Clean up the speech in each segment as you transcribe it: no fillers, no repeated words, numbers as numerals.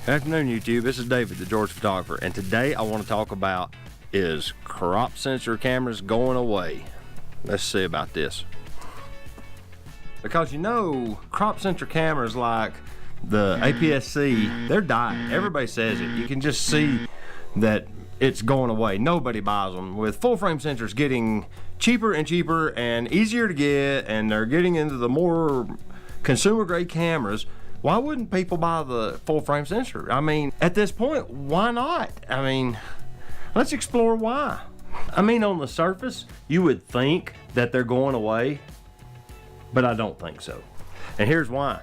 Afternoon, YouTube. This is David, the George photographer, and today I want to talk about is crop sensor cameras going away. Let's see about this. Because you know, crop sensor cameras like the APS-C, they're dying. Everybody says it. You can just see that it's going away. Nobody buys them. With full frame sensors getting cheaper and cheaper and easier to get, and they're getting into the more consumer grade cameras, why wouldn't people buy the full frame sensor? I mean, at this point, why not? I mean, let's explore why. I mean, on the surface, you would think that they're going away, but I don't think so. And here's why.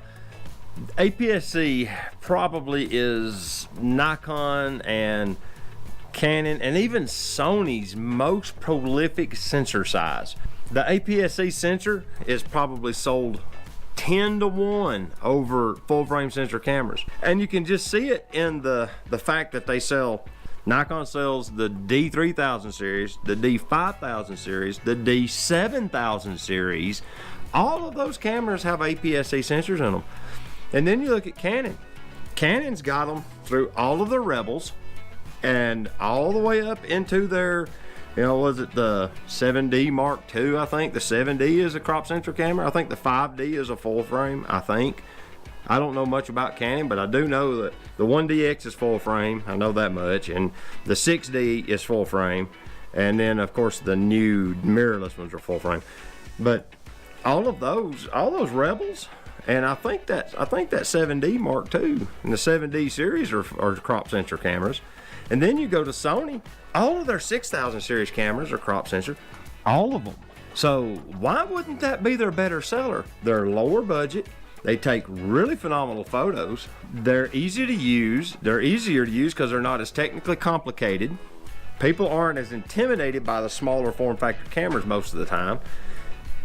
APS-C probably is Nikon and Canon and even Sony's most prolific sensor size. The APS-C sensor is probably sold 10-to-1 over full frame sensor cameras, and you can just see it in the fact that they sell. Nikon sells the D3000 series, the D5000 series, the D7000 series. All of those cameras have APS-C sensors in them. And then you look at Canon. Canon's got them through all of their Rebels and all the way up into their, you know, was it the 7D Mark II? I think the 7D is a crop sensor camera. I think the 5D is a full frame, I think. I don't know much about Canon, but I do know that the 1DX is full frame. I know that much. And the 6D is full frame. And then, of course, the new mirrorless ones are full frame. But all those Rebels, and I think that 7D Mark II and the 7D series are crop sensor cameras. And then you go to Sony, all of their 6000 series cameras are crop sensor, all of them. So why wouldn't that be their better seller? They're lower budget, they take really phenomenal photos, they're easy to use, they're easier to use because they're not as technically complicated. People aren't as intimidated by the smaller form factor cameras most of the time.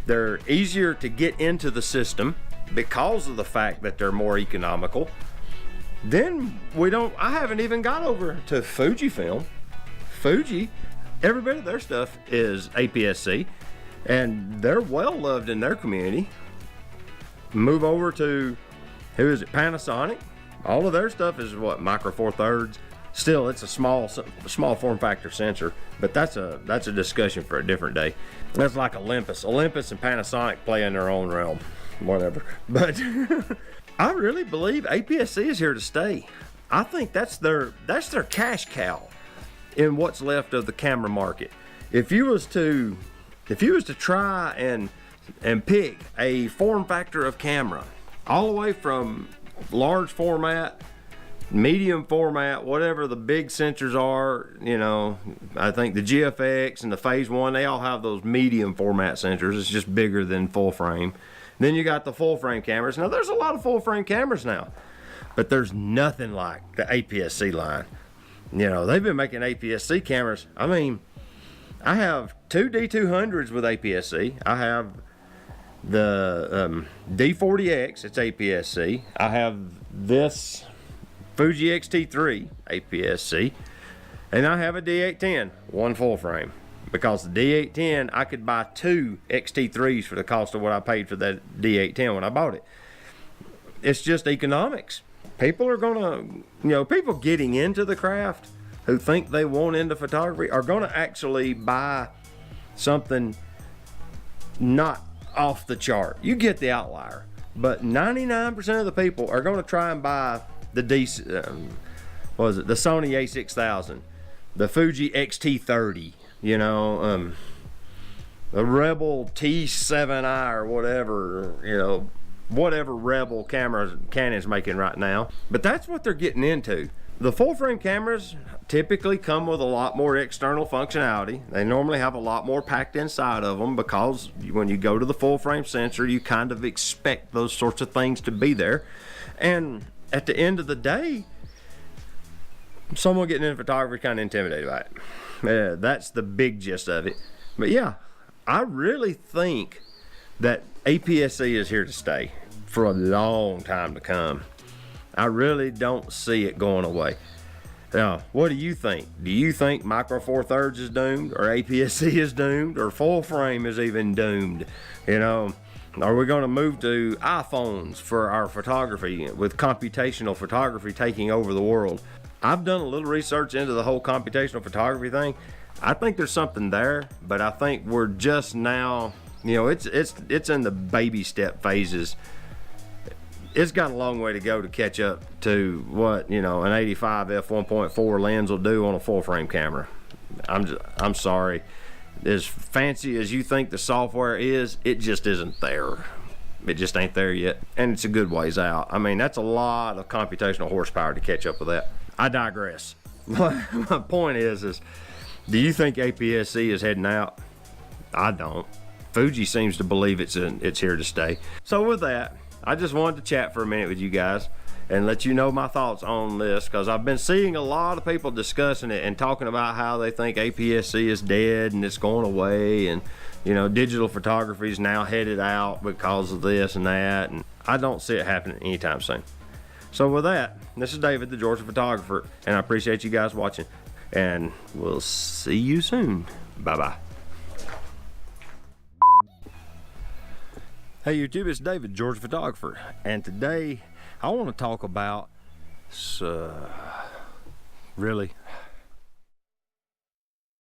They're easier to get into the system because of the fact that they're more economical. Then I haven't even got over to Fujifilm. Fuji, every bit of their stuff is APS-C, and they're well loved in their community. Move over to, who is it, Panasonic. All of their stuff is what, micro four thirds. Still, it's a small form factor sensor, but that's a discussion for a different day. That's like Olympus. Olympus and Panasonic play in their own realm, whatever. But I really believe APS-C is here to stay. I think that's their cash cow in what's left of the camera market. If you was to try and pick a form factor of camera, all the way from large format, medium format, whatever the big sensors are, you know, I think the GFX and the Phase 1, they all have those medium format sensors. It's just bigger than full frame. Then you got the full frame cameras. Now there's a lot of full frame cameras now, but there's nothing like the APS-C line. You know, they've been making APS-C cameras. I mean, I have two D200s with APS-C. I have the D40X, it's APS-C. I have this Fuji X-T3 APS-C, and I have a D810, one full frame. Because the D810, I could buy two X-T3s for the cost of what I paid for that D810 when I bought it. It's just economics. People are gonna, you know, people getting into the craft who think they want into photography are gonna actually buy something not off the chart. You get the outlier, but 99% of the people are gonna try and buy the the Sony A6000, the Fuji X-T30, you know, the Rebel T7i or whatever, you know, whatever Rebel camera Canon's making right now. But that's what they're getting into. The full frame cameras typically come with a lot more external functionality. They normally have a lot more packed inside of them because when you go to the full frame sensor, you kind of expect those sorts of things to be there. And at the end of the day, someone getting into photography is kind of intimidated by it. That's the big gist of it. But yeah, I really think that APS-C is here to stay for a long time to come. I really don't see it going away. Now, what do you think? Do you think micro four thirds is doomed, or APS-C is doomed, or full frame is even doomed? You know, Are we going to move to iPhones for our photography, with computational photography taking over the world? I've done a little research into the whole computational photography thing. I think there's something there, but I think we're just now, you know, it's in the baby step phases. It's got a long way to go to catch up to what, you know, an 85 f1.4 lens will do on a full frame camera. I'm sorry. As fancy as you think the software is, it just isn't there. It just ain't there yet, and it's a good ways out. I mean, that's a lot of computational horsepower to catch up with that. I digress. My point is do you think APS-C is heading out? I don't. Fuji seems to believe it's here to stay. So with that, I just wanted to chat for a minute with you guys and let you know my thoughts on this, because I've been seeing a lot of people discussing it and talking about how they think APS-C is dead and it's going away, and you know, digital photography is now headed out because of this and that, and I don't see it happening anytime soon. So with that, this is David, the Georgia photographer, and I appreciate you guys watching, and we'll see you soon. Bye-bye. Hey YouTube, it's David, Georgia photographer, and today I want to talk about, really,